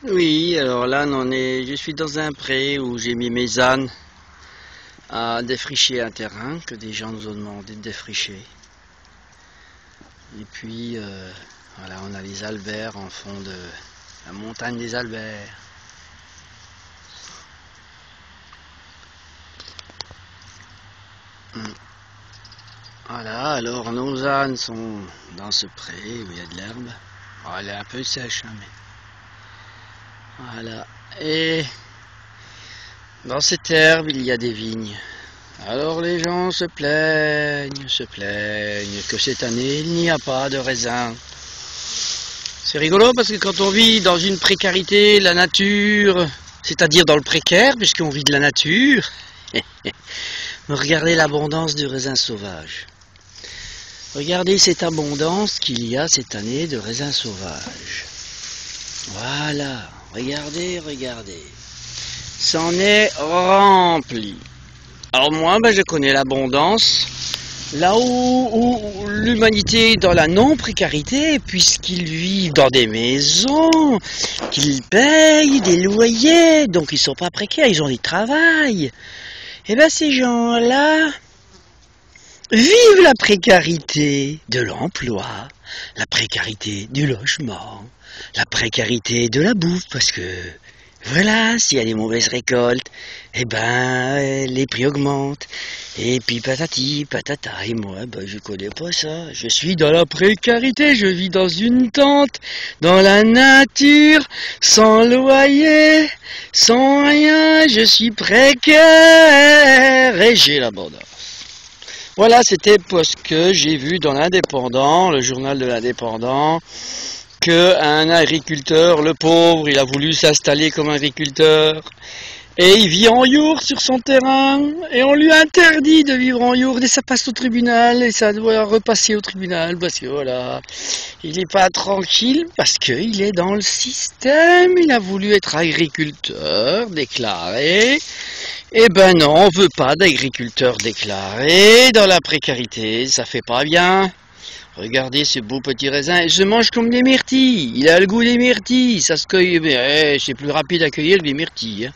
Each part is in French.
Oui, alors là, je suis dans un pré où j'ai mis mes ânes à défricher un terrain que des gens nous ont demandé de défricher. Et puis, voilà, on a les Alberts en fond de la montagne des Alberts. Voilà, alors nos ânes sont dans ce pré où il y a de l'herbe. Oh, elle est un peu sèche, hein, mais... Voilà, et dans cette herbe, il y a des vignes. Alors les gens se plaignent que cette année, il n'y a pas de raisin. C'est rigolo parce que quand on vit dans une précarité, la nature, c'est-à-dire dans le précaire, puisqu'on vit de la nature, regardez l'abondance du raisin sauvage. Regardez cette abondance qu'il y a cette année de raisins sauvages. Voilà, regardez. C'en est rempli. Alors moi, je connais l'abondance. Là où l'humanité est dans la non-précarité, puisqu'ils vivent dans des maisons, qu'ils payent des loyers, donc ils ne sont pas précaires, ils ont du travail. Et bien ces gens-là vivent la précarité de l'emploi, la précarité du logement, la précarité de la bouffe, parce que voilà, s'il y a des mauvaises récoltes, eh ben les prix augmentent. Et puis patati, patata, et moi, je connais pas ça. Je suis dans la précarité, je vis dans une tente, dans la nature, sans loyer, sans rien, je suis précaire et j'ai l'abondance. Voilà, c'était parce que j'ai vu dans l'Indépendant, le journal de l'Indépendant, qu'un agriculteur, le pauvre, il a voulu s'installer comme agriculteur. Et il vit en yourte sur son terrain, et on lui interdit de vivre en yourte, et ça passe au tribunal, et ça doit repasser au tribunal, parce que voilà, il n'est pas tranquille, parce qu'il est dans le système, il a voulu être agriculteur déclaré, et ben non, on veut pas d'agriculteur déclaré, dans la précarité, ça fait pas bien. Regardez ce beau petit raisin, il se mange comme des myrtilles, il a le goût des myrtilles, ça se cueille, mais c'est plus rapide à cueillir que des myrtilles, hein.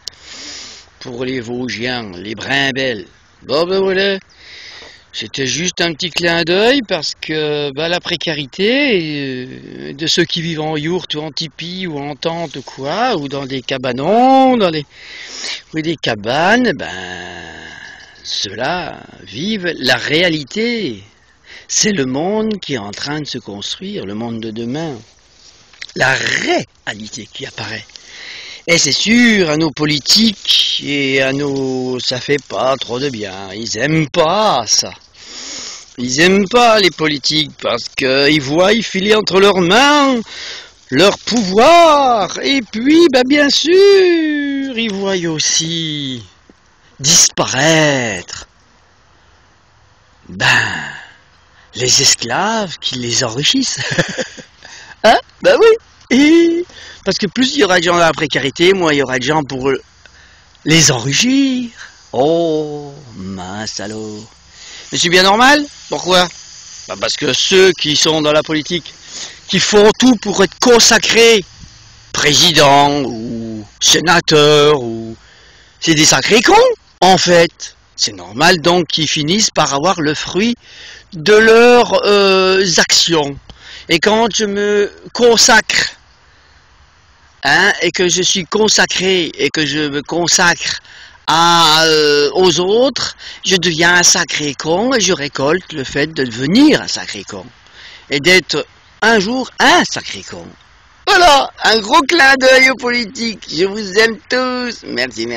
Pour les Vosgiens, les brimbelles. Bon ben voilà, c'était juste un petit clin d'œil parce que la précarité de ceux qui vivent en yourte ou en tipi ou en tente ou quoi, ou dans des cabanons, dans des cabanes, ceux-là vivent la réalité. C'est le monde qui est en train de se construire, le monde de demain. La réalité qui apparaît. Et c'est sûr, à nos politiques et à nos... ça fait pas trop de bien. Ils aiment pas ça. Ils aiment pas les politiques parce qu'ils voient filer entre leurs mains leur pouvoir. Et puis, bien sûr, ils voient aussi disparaître les esclaves qui les enrichissent. Hein? Oui. Parce que plus il y aura de gens dans la précarité, moins il y aura de gens pour les enrichir. Oh, mince alors. Mais c'est bien normal. Pourquoi? Parce que ceux qui sont dans la politique, qui font tout pour être consacrés, président ou sénateur, c'est des sacrés cons, en fait. C'est normal donc qu'ils finissent par avoir le fruit de leurs actions. Et quand je me consacre, et que je suis consacré et que je me consacre aux autres, je deviens un sacré con et je récolte le fait de devenir un sacré con et d'être un jour un sacré con. Voilà, un gros clin d'œil aux politiques. Je vous aime tous. Merci.